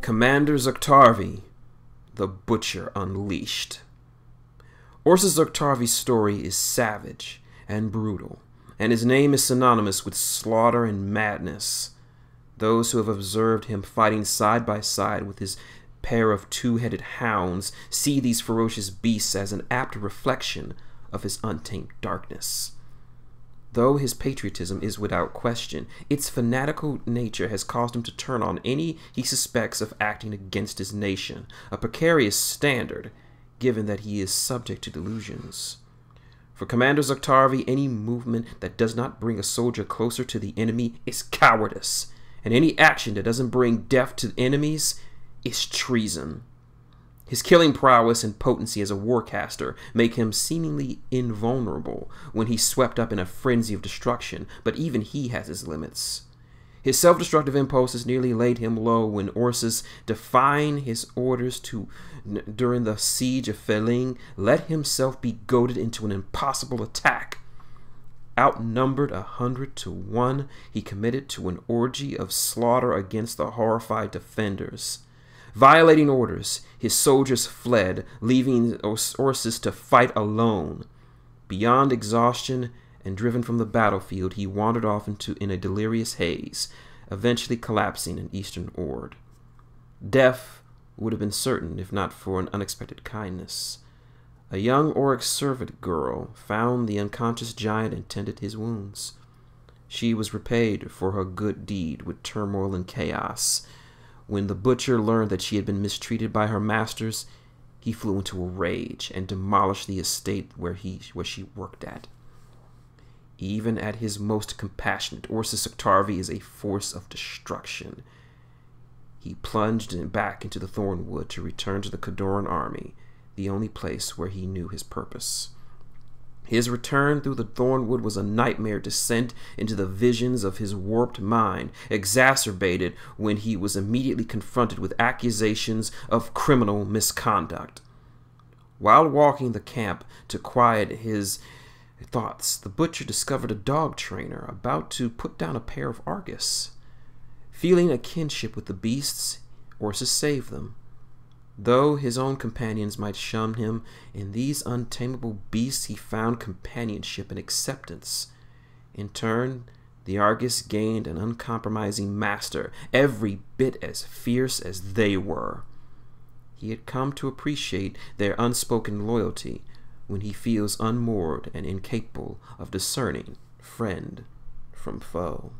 Commander Zoktaviir, the Butcher Unleashed. Ursus Zoktavir's story is savage and brutal, and his name is synonymous with slaughter and madness. Those who have observed him fighting side by side with his pair of two-headed hounds see these ferocious beasts as an apt reflection of his untamed darkness. Though his patriotism is without question, its fanatical nature has caused him to turn on any he suspects of acting against his nation, a precarious standard, given that he is subject to delusions. For Commander Zoktaviir, any movement that does not bring a soldier closer to the enemy is cowardice, and any action that doesn't bring death to enemies is treason. His killing prowess and potency as a warcaster make him seemingly invulnerable when he's swept up in a frenzy of destruction, but even he has his limits. His self-destructive impulses nearly laid him low when Ursus, defying his orders during the siege of Feling, let himself be goaded into an impossible attack. Outnumbered 100 to 1, he committed to an orgy of slaughter against the horrified defenders. Violating orders, his soldiers fled, leaving Ursus to fight alone. Beyond exhaustion and driven from the battlefield, he wandered off in a delirious haze, eventually collapsing in Eastern Ord. Death would have been certain if not for an unexpected kindness. A young Auric servant girl found the unconscious giant and tended his wounds. She was repaid for her good deed with turmoil and chaos. When the butcher learned that she had been mistreated by her masters, he flew into a rage and demolished the estate where she worked at. Even at his most compassionate, Ursus Zoktaviir is a force of destruction. He plunged back into the Thornwood to return to the Khadoran army, the only place where he knew his purpose. His return through the Thornwood was a nightmare descent into the visions of his warped mind, exacerbated when he was immediately confronted with accusations of criminal misconduct. While walking the camp to quiet his thoughts, the butcher discovered a dog trainer about to put down a pair of Argus. Feeling a kinship with the beasts, Ursus saved them. Though his own companions might shun him, in these untamable beasts he found companionship and acceptance. In turn, the Argus gained an uncompromising master, every bit as fierce as they were. He had come to appreciate their unspoken loyalty when he feels unmoored and incapable of discerning friend from foe.